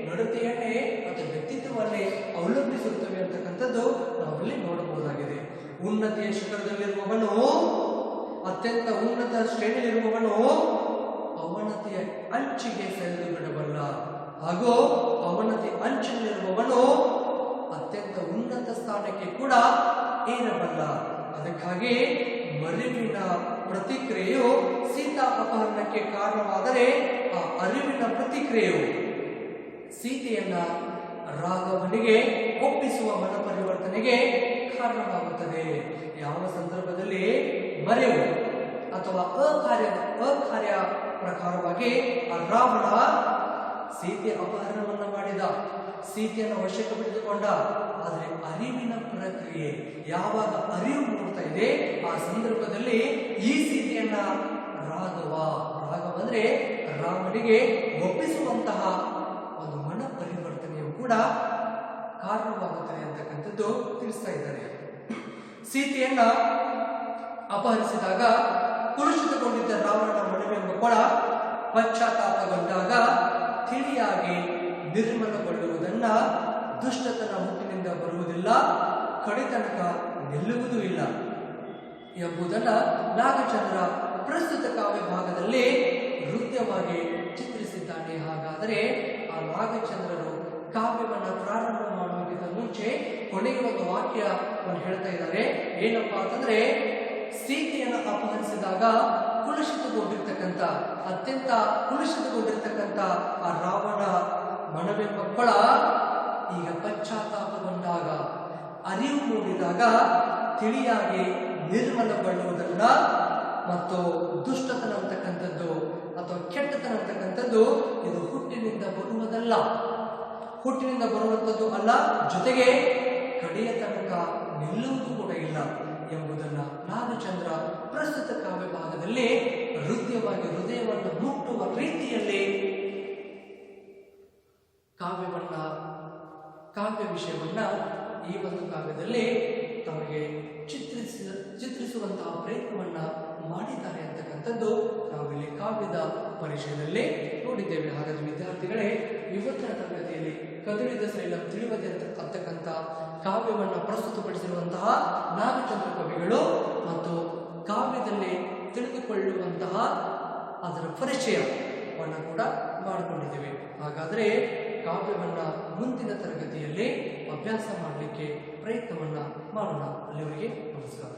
ನಡತೆಯನ್ನೇ ಅಥವಾ ವ್ಯಕ್ತಿತ್ವವನ್ನೇ ಅವಲಂಬಿಸುತ್ತವೆ ಅಂತಕ್ಕಂಥದ್ದು ನಾವಿಲ್ಲಿ ನೋಡಬಹುದಾಗಿದೆ. ಉನ್ನತಿಯ ಶಿಖರದಲ್ಲಿರುವವನು, ಅತ್ಯಂತ ಉನ್ನತ ಶ್ರೇಣಿಯಲ್ಲಿರುವವನು ಅವನತಿಯ ಅಂಚಿಗೆ ಸರಿದು ಬಿಡಬಲ್ಲ, ಹಾಗೂ ಅವನತಿ ಅಂಚಿನಲ್ಲಿರುವವನು ಅತ್ಯಂತ ಉನ್ನತ ಸ್ಥಾನಕ್ಕೆ ಕೂಡ ಏರಬಲ್ಲ. ಅದಕ್ಕಾಗಿ ಮರಿವಿನ ಪ್ರತಿಕ್ರಿಯೆಯು ಸೀತಾ ಅಪಹರಣಕ್ಕೆ ಕಾರಣವಾದರೆ ಆ ಅರಿವಿನ ಪ್ರತಿಕ್ರಿಯೆಯು ಸೀತೆಯನ್ನ ರಾಘವನಿಗೆ ಒಪ್ಪಿಸುವ ಮನ ಪರಿವರ್ತನೆಗೆ ಕಾರಣವಾಗುತ್ತದೆ. ಯಾವ ಸಂದರ್ಭದಲ್ಲಿ ಮರೆವು ಅಥವಾ ಅಕಾರ್ಯ ಪ್ರಕಾರವಾಗಿ ಆ ರಾವಣ ಸೀತೆ ಅಪಹರಣವನ್ನ ಮಾಡಿದ, ಸೀತೆಯನ್ನು ವಶಕ್ಕೆ ಪಡೆದುಕೊಂಡ, ಆದರೆ ಅರಿವಿನ ಪ್ರಕ್ರಿಯೆ ಯಾವಾಗ ಅರಿವು ಮೂಡ್ತಾ ಇದೆ ಆ ಸಂದರ್ಭದಲ್ಲಿ ಈ ಸೀತೆಯನ್ನ ರಾಘವ ಅಂದ್ರೆ ರಾಮನಿಗೆ ಒಪ್ಪಿಸುವಂತಹ ಒಂದು ಮನ ಪರಿವರ್ತನೆಯು ಕೂಡ ಕಾರಣವಾಗುತ್ತದೆ ಅಂತಕ್ಕಂಥದ್ದು ತಿಳಿಸ್ತಾ ಇದ್ದಾರೆ. ಸೀತೆಯನ್ನ ಅಪಹರಿಸಿದಾಗ ಕುರುಚಿತಗೊಂಡಿದ್ದ ರಾವಣನ ಮನವೆಂಬ ಕೊಳ ಪಶ್ಚಾತ್ತಾಪಗೊಂಡಾಗ ತಿಳಿಯಾಗಿ ನಿರ್ಮಲಗೊಳ್ಳುವುದನ್ನ ದುಷ್ಟತನ ಹುಟ್ಟಿನಿಂದ ಬರುವುದಿಲ್ಲ, ಕಡೆತನಕ ನಿಲ್ಲುವುದೂ ಇಲ್ಲ ಎಂಬುದನ್ನ ನಾಗಚಂದ್ರ ಪ್ರಸ್ತುತ ಕಾವ್ಯ ಭಾಗದಲ್ಲಿ ನೃತ್ಯವಾಗಿ ಚಿತ್ರಿಸಿದ್ದಾನೆ. ಹಾಗಾದರೆ ಆ ನಾಗಚಂದ್ರರು ಕಾವ್ಯವನ್ನ ಪ್ರಾರಂಭ ಮಾಡುವುದಕ್ಕಿಂತ ಮುಂಚೆ ಕೊನೆಗೆ ಒಂದು ವಾಕ್ಯವನ್ನು ಹೇಳ್ತಾ ಇದ್ದಾರೆ. ಏನಪ್ಪಾ ಅಂತಂದ್ರೆ, ಸೀತೆಯನ್ನು ಅಪಹರಿಸಿದಾಗ ಕುಲುಷಿತಗೊಂಡಿರ್ತಕ್ಕಂಥ, ಅತ್ಯಂತ ಕುಲುಷಿತಗೊಂಡಿರ್ತಕ್ಕಂಥ ಆ ರಾವಣ ಮನವೆಂಬ ಕೊಳ ಈಗ ಪಶ್ಚಾತ್ತಾಪಗೊಂಡಾಗ, ಅರಿವು ಮೂಡಿದಾಗ ತಿಳಿಯಾಗಿ ನಿರ್ಮಲಗೊಳ್ಳುವುದನ್ನ ಮತ್ತು ದುಷ್ಟತನ ಅಂತಕ್ಕಂಥದ್ದು ಅಥವಾ ಕೆಟ್ಟತನ ಅಂತಕ್ಕಂಥದ್ದು ಇದು ಹುಟ್ಟಿನಿಂದ ಬರುವುದಲ್ಲ, ಹುಟ್ಟಿನಿಂದ ಬರುವಂಥದ್ದು ಅಲ್ಲ, ಜೊತೆಗೆ ಕಡೆಯ ತನಕ ನಿಲ್ಲುವುದು ಕೂಡ ಇಲ್ಲ ಎಂಬುದನ್ನ ನಾಗಚಂದ್ರ ಪ್ರಸ್ತುತ ಕಾವ್ಯ ಭಾಗದಲ್ಲಿ ಹೃದಯವನ್ನು ಮುಟ್ಟುವ ರೀತಿಯಲ್ಲಿ ಕಾವ್ಯ ವಿಷಯವನ್ನ ಈ ಒಂದು ಕಾವ್ಯದಲ್ಲಿ ತಮಗೆ ಚಿತ್ರಿಸುವಂತಹ ಪ್ರಯತ್ನವನ್ನ ಮಾಡಿದ್ದಾರೆ ಅಂತಕ್ಕಂಥದ್ದು ನಾವಿಲ್ಲಿ ಕಾವ್ಯದ ಪರಿಚಯದಲ್ಲಿ ನೋಡಿದ್ದೇವೆ. ಹಾಗಾದ್ರೆ ವಿದ್ಯಾರ್ಥಿಗಳೇ, ಇವತ್ತಿನ ತರಗತಿಯಲ್ಲಿ ಕದಳಿದ ಶೈಲಂ ತಿಳಿವದೆ ಅಂತಕ್ಕಂಥ ಕಾವ್ಯವನ್ನ ಪ್ರಸ್ತುತಪಡಿಸಿರುವಂತಹ ನಾಗಚಂದ್ರ ಕವಿಗಳು ಮತ್ತು ಕಾವ್ಯದಲ್ಲಿ ತಿಳಿದುಕೊಳ್ಳುವಂತಹ ಅದರ ಪರಿಚಯವನ್ನು ಕೂಡ ಮಾಡಿಕೊಂಡಿದ್ದೇವೆ. ಹಾಗಾದರೆ ಕಾವ್ಯವನ್ನ ಮುಂದಿನ ತರಗತಿಯಲ್ಲಿ ಅಭ್ಯಾಸ ಮಾಡಲಿಕ್ಕೆ ಪ್ರಯತ್ನವನ್ನ ಮಾಡೋಣ. ಅಲ್ಲಿವರೆಗೆ ನಮಸ್ಕಾರ.